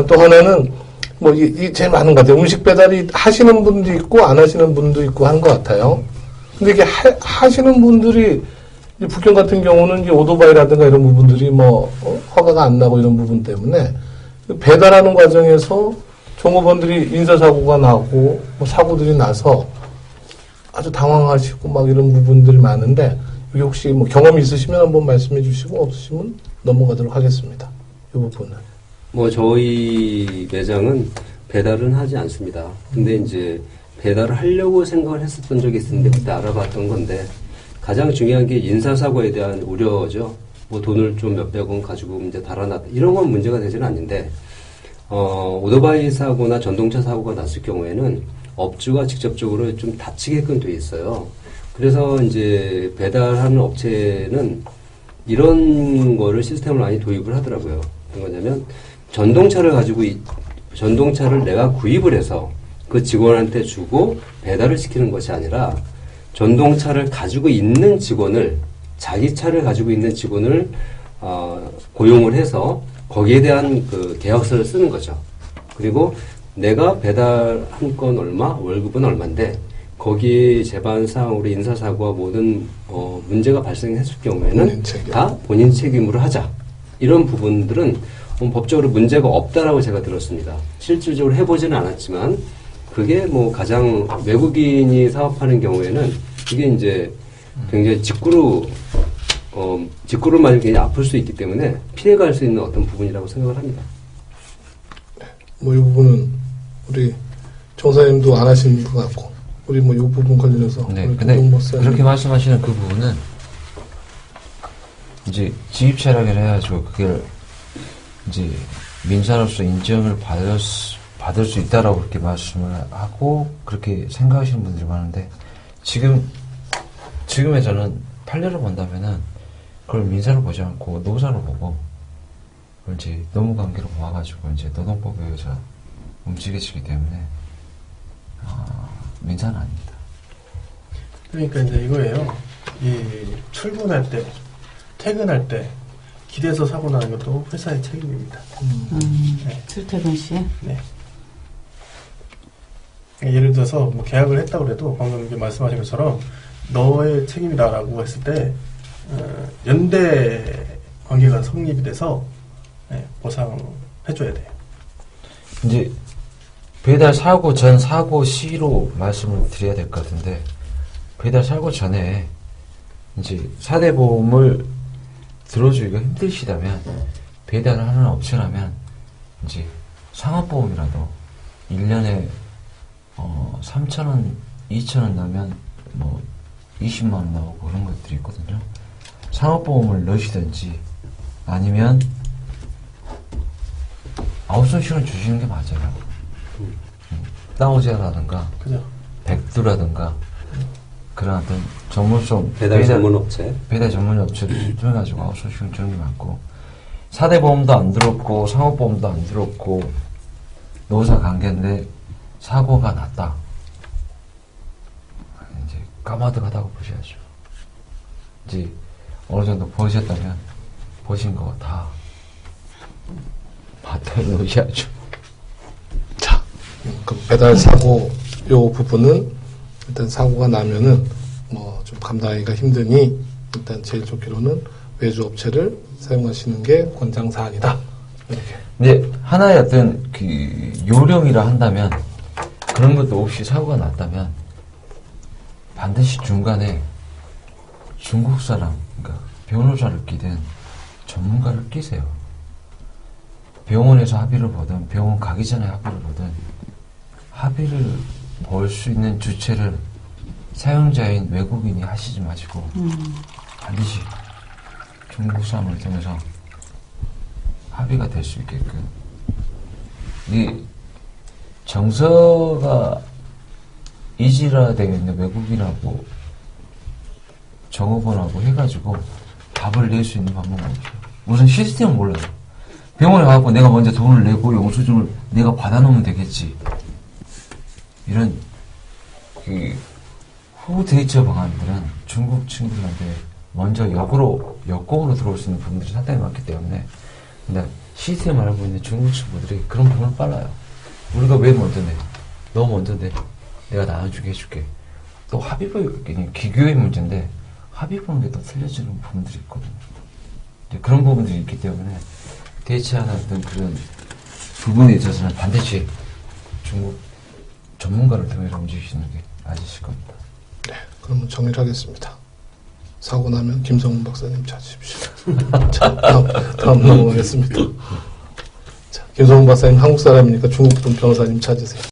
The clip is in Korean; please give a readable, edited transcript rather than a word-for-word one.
또 하나는 뭐 이 제일 많은 것 같아요. 음식 배달이 하시는 분도 있고 안 하시는 분도 있고 하는 것 같아요. 근데 이게 하시는 분들이 북경 같은 경우는 이제 오토바이라든가 이런 부분들이 뭐 허가가 안 나고 이런 부분 때문에 배달하는 과정에서 종업원들이 인사사고가 나고 뭐 사고들이 나서 아주 당황하시고 막 이런 부분들이 많은데 여기 혹시 뭐 경험이 있으시면 한번 말씀해 주시고 없으시면 넘어가도록 하겠습니다. 이 부분은. 뭐 저희 매장은 배달은 하지 않습니다. 근데 이제 배달을 하려고 생각을 했었던 적이 있었는데 그때 알아봤던 건데 가장 중요한 게 인사사고에 대한 우려죠. 뭐 돈을 좀 몇백 원 가지고 이제 달아놨다. 이런 건 문제가 되지는 않는데, 오토바이 사고나 전동차 사고가 났을 경우에는 업주가 직접적으로 좀 다치게끔 돼 있어요. 그래서 이제 배달하는 업체는 이런 거를 시스템을 많이 도입을 하더라고요. 어떤 거냐면 전동차를 내가 구입을 해서 그 직원한테 주고 배달을 시키는 것이 아니라 전동차를 가지고 있는 직원을 자기 차를 가지고 있는 직원을 고용을 해서 거기에 대한 그 계약서를 쓰는 거죠. 그리고 내가 배달한 건 얼마, 월급은 얼마인데 거기에 재반 사항으로 인사사고와 모든 문제가 발생했을 경우에는 다 본인 책임으로 하자. 이런 부분들은 법적으로 문제가 없다라고 제가 들었습니다. 실질적으로 해보지는 않았지만 그게 뭐 가장 외국인이 사업하는 경우에는 그게 이제 굉장히 직구를 맞으면 굉장히 아플 수 있기 때문에 피해갈 수 있는 어떤 부분이라고 생각을 합니다. 뭐 이 부분은 우리 정사님도 안 하시는 것 같고 우리 뭐 이 부분 관련해서 네, 근데 그렇게 말씀하시는 그 부분은 이제 지입 차량을 해가지고 그걸 이제 민사로서 인정을 받을 수 있다라고 그렇게 말씀을 하고 그렇게 생각하시는 분들이 많은데 지금의 저는 판례를 본다면은 그걸 민사로 보지 않고 노사로 보고 그걸 이제 노무관계로 봐가지고 이제 노동법에 의해서 움직여지기 때문에 민사는 아닙니다. 그러니까 이제 이거예요. 이 출근할 때, 퇴근할 때 길에서 사고 나는 것도 회사의 책임입니다. 네. 출퇴근 시에? 네. 예를 들어서 뭐 계약을 했다고 해도 방금 이렇게 말씀하신 것처럼 너의 책임이다라고 했을 때 연대 관계가 성립이 돼서 보상해줘야 돼요. 이제 배달 사고 전 사고 시로 말씀을 드려야 될 것 같은데 배달 사고 전에 이제 4대 보험을 들어주기가 힘드시다면 배달을 하는 업체라면 이제 상업보험이라도 1년에 3,000원, 2,000원 나면 뭐 20만 원 나오고 그런 것들이 있거든요. 상업보험을 넣으시든지 아니면 아웃소싱을 주시는 게 맞아요. 따오제라든가 그죠? 백두라든가 그런 어떤 전문성 배달 전문업체 배달 전문업체를 통해가지고 아웃소싱을 주는 게 많고 4대 보험도 안 들었고 상업보험도 안 들었고 노사 관계인데 사고가 났다. 이제 까마득하다고 보셔야죠. 이제 어느 정도 보셨다면 보신 거 다 바탕에 놓으셔야죠. 자, 그 배달 사고 요 부분은 일단 사고가 나면은 뭐 좀 감당하기가 힘드니 일단 제일 좋기로는 외주 업체를 사용하시는 게 권장 사항이다. 이렇게. 근데 하나의 어떤 그 요령이라 한다면 그런 것도 없이 사고가 났다면 반드시 중간에 중국 사람, 그러니까 변호사를 끼든 전문가를 끼세요. 병원에서 합의를 보든 병원 가기 전에 합의를 보든 합의를 볼 수 있는 주체를 사용자인 외국인이 하시지 마시고 반드시 중국 사람을 통해서 합의가 될 수 있게끔 이 정서가 이질화되어 있는 외국인하고 정업원하고 해가지고 답을 낼 수 있는 방법은 없어요. 우선 시스템을 몰라요. 병원에 가고 내가 먼저 돈을 내고 영수증을 내가 받아놓으면 되겠지. 이런 그 후대처 방안들은 중국 친구들한테 먼저 역공으로 들어올 수 있는 부분들이 상당히 많기 때문에 근데 시스템을 알고 있는 중국 친구들이 그런 부분은 빨라요. 우리가 왜 먼저 내? 너 먼저 내. 내가 나눠주게 해줄게. 또 합의부, 기교의 문제인데 합의보는 게 더 틀려지는 부분들이 있거든요. 이제 그런 부분들이 있기 때문에 대체하는 어떤 그런 부분에 있어서는 반드시 중국 전문가를 통해서 움직이시는 게 맞으실 겁니다. 네, 그러면 정리를 하겠습니다. 사고 나면 김성훈 박사님 찾으십시오. 자, 다음 넘어가겠습니다. 자, 김성훈 박사님 한국 사람이니까 중국 분 변호사님 찾으세요.